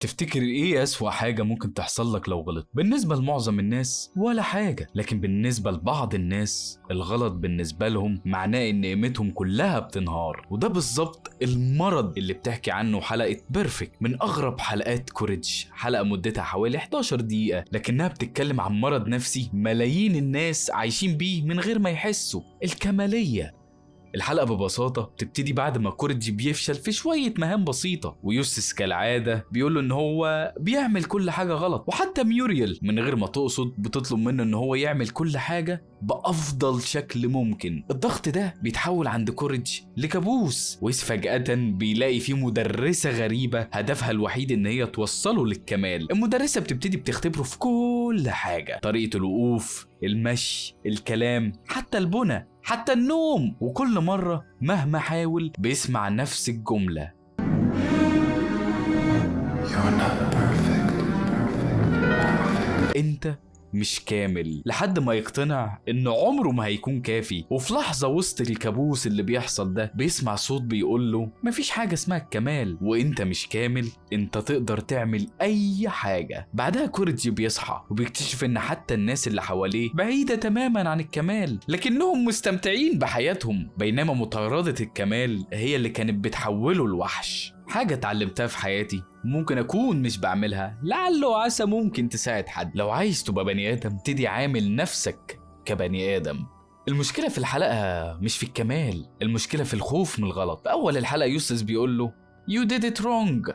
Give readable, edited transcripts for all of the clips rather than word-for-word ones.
تفتكر ايه اسوأ حاجة ممكن تحصل لك لو غلط؟ بالنسبة لمعظم الناس ولا حاجة، لكن بالنسبة لبعض الناس الغلط بالنسبة لهم معناه ان قيمتهم كلها بتنهار. وده بالظبط المرض اللي بتحكي عنه حلقة بيرفكت من اغرب حلقات كوريج، حلقة مدتها حوالي 11 دقيقة، لكنها بتتكلم عن مرض نفسي ملايين الناس عايشين بيه من غير ما يحسوا: الكمالية. الحلقة ببساطة بتبتدي بعد ما كوريجي بيفشل في شوية مهام بسيطة، ويوستس كالعادة بيقوله ان هو بيعمل كل حاجة غلط، وحتى ميوريال من غير ما تقصد بتطلب منه ان هو يعمل كل حاجة بأفضل شكل ممكن. الضغط ده بيتحول عند كوريج لكابوس، وإذ فجأة بيلاقي فيه مدرسة غريبة هدفها الوحيد ان هي توصله للكمال. المدرسة بتبتدي بتختبره في كل حاجة: طريقة الوقوف، المشي، الكلام، حتى البنى، حتى النوم. وكل مرة مهما حاول بيسمع نفس الجملة: انت مش كامل، لحد ما يقتنع ان عمره ما هيكون كافي. وفي لحظة وسط الكابوس اللي بيحصل ده بيسمع صوت بيقوله مفيش حاجة اسمها الكمال، وانت مش كامل، انت تقدر تعمل اي حاجة. بعدها كوريجي بيصحى وبيكتشف ان حتى الناس اللي حواليه بعيدة تماما عن الكمال، لكنهم مستمتعين بحياتهم، بينما مطاردة الكمال هي اللي كانت بتحوله لوحش. حاجة اتعلمتها في حياتي ممكن أكون مش بعملها، لعل وعسى ممكن تساعد حد. لو عايز تبقى بني آدم ابتدي عامل نفسك كبني آدم. المشكلة في الحلقة مش في الكمال، المشكلة في الخوف من الغلط. أول الحلقة يوستس بيقول له You did it wrong.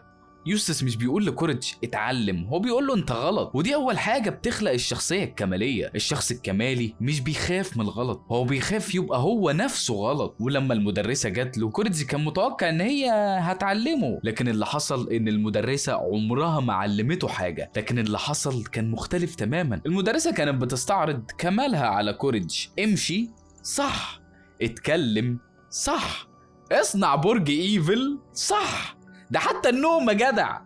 يوستس مش بيقول لكوريج اتعلم، هو بيقول له انت غلط. ودي اول حاجة بتخلق الشخصية الكمالية. الشخص الكمالي مش بيخاف من الغلط، هو بيخاف يبقى هو نفسه غلط. ولما المدرسة جات له كوريج كان متوقع ان هي هتعلمه، لكن اللي حصل ان المدرسة عمرها ما علمته حاجة. لكن اللي حصل كان مختلف تماما. المدرسة كانت بتستعرض كمالها على كوريج: امشي صح، اتكلم صح، اصنع برج ايفل صح، ده حتى النوم يا جدع،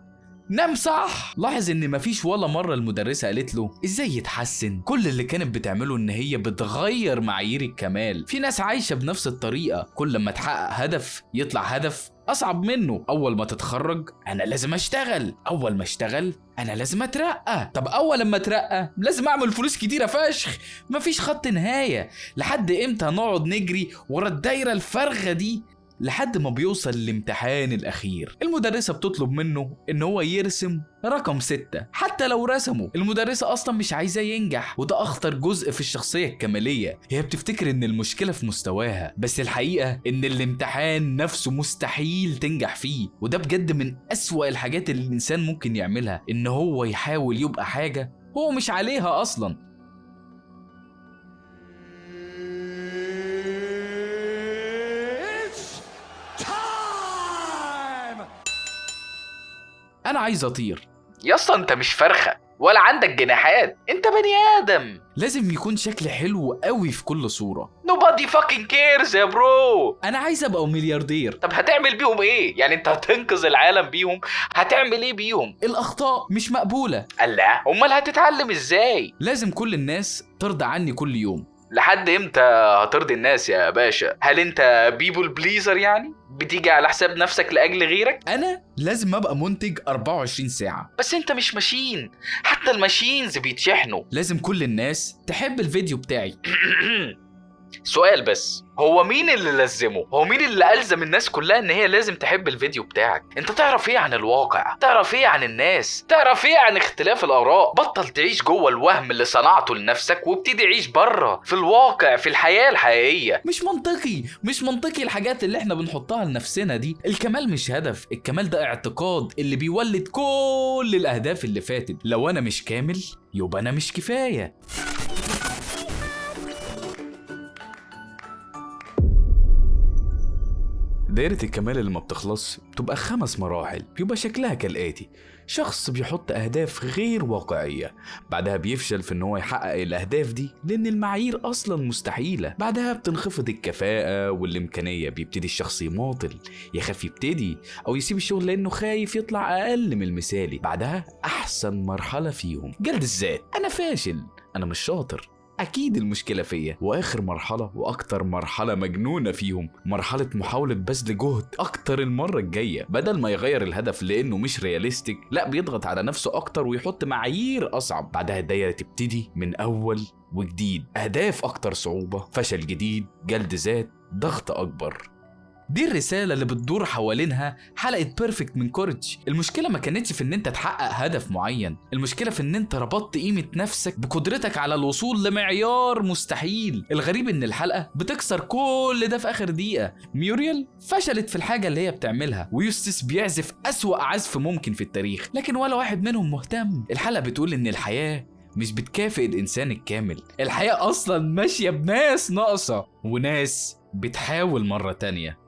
نام صح. لاحظ ان مفيش ولا مرة المدرسة قالت له ازاي يتحسن. كل اللي كانت بتعمله ان هي بتغير معايير الكمال. في ناس عايشة بنفس الطريقة، كل ما تحقق هدف يطلع هدف اصعب منه. اول ما تتخرج انا لازم اشتغل، اول ما اشتغل انا لازم اترقى، طب اول ما اترقى لازم اعمل فلوس كتيرة فشخ. مفيش خط نهاية. لحد امتى هنقعد نجري ورا الدايرة الفارغة دي؟ لحد ما بيوصل الامتحان الأخير. المدرسة بتطلب منه إن هو يرسم رقم 6. حتى لو رسمه المدرسة أصلا مش عايزة ينجح، وده أخطر جزء في الشخصية الكمالية. هي بتفتكر إن المشكلة في مستواها، بس الحقيقة إن الامتحان نفسه مستحيل تنجح فيه. وده بجد من أسوأ الحاجات اللي الإنسان ممكن يعملها، إن هو يحاول يبقى حاجة هو مش عليها أصلا. انا عايز اطير. يا اسطى انت مش فرخه ولا عندك جناحات، انت بني ادم. لازم يكون شكلي حلو قوي في كل صورة. nobody fucking cares يا برو. انا عايز ابقى ملياردير. طب هتعمل بيهم ايه؟ يعني انت هتنقذ العالم بيهم؟ هتعمل ايه بيهم؟ الاخطاء مش مقبولة. الله، امال هتتعلم ازاي؟ لازم كل الناس ترضى عني كل يوم. لحد امتى هترضي الناس يا باشا؟ هل انت بيبول بليزر يعني؟ بتيجي على حساب نفسك لاجل غيرك؟ انا لازم ابقى منتج 24 ساعة. بس انت مش ماشين، حتى الماشينز بيتشحنوا. لازم كل الناس تحب الفيديو بتاعي. سؤال بس، هو مين اللي لزمه؟ هو مين اللي ألزم الناس كلها ان هي لازم تحب الفيديو بتاعك؟ انت تعرف ايه عن الواقع؟ تعرف ايه عن الناس؟ تعرف ايه عن اختلاف الآراء؟ بطل تعيش جوه الوهم اللي صنعته لنفسك وابتدي عيش بره في الواقع، في الحياة الحقيقية. مش منطقي الحاجات اللي احنا بنحطها لنفسنا دي. الكمال مش هدف، الكمال ده اعتقاد اللي بيولد كل الاهداف اللي فاتت. لو انا مش كامل يبقى انا مش كفاية. دايرة الكمال اللي ما بتخلص بتبقى 5 مراحل، بيبقى شكلها كالآتي: شخص بيحط أهداف غير واقعية، بعدها بيفشل في إن هو يحقق الأهداف دي لأن المعايير أصلا مستحيلة، بعدها بتنخفض الكفاءة والإمكانية، بيبتدي الشخص يماطل، يخاف يبتدي أو يسيب الشغل لأنه خايف يطلع أقل من المثالي، بعدها أحسن مرحلة فيهم جلد الذات: أنا فاشل، أنا مش شاطر، اكيد المشكله فيا. واخر مرحله واكتر مرحله مجنونه فيهم مرحله محاوله بذل جهد اكتر المره الجايه. بدل ما يغير الهدف لانه مش رياليستيك، لا بيضغط على نفسه اكتر ويحط معايير اصعب. بعدها الدايره تبتدي من اول وجديد، اهداف اكتر صعوبه، فشل جديد، جلد ذات، ضغط اكبر. دي الرسالة اللي بتدور حوالينها حلقة بيرفكت من كوريج. المشكلة ما كانتش في ان انت تحقق هدف معين، المشكلة في ان انت ربطت قيمة نفسك بقدرتك على الوصول لمعيار مستحيل. الغريب ان الحلقة بتكسر كل ده في اخر دقيقة. ميوريال فشلت في الحاجة اللي هي بتعملها، ويوستس بيعزف اسوأ عزف ممكن في التاريخ، لكن ولا واحد منهم مهتم. الحلقة بتقول ان الحياة مش بتكافئ الانسان الكامل، الحياة اصلا ماشية بناس ناقصة وناس بتحاول مرة تانية.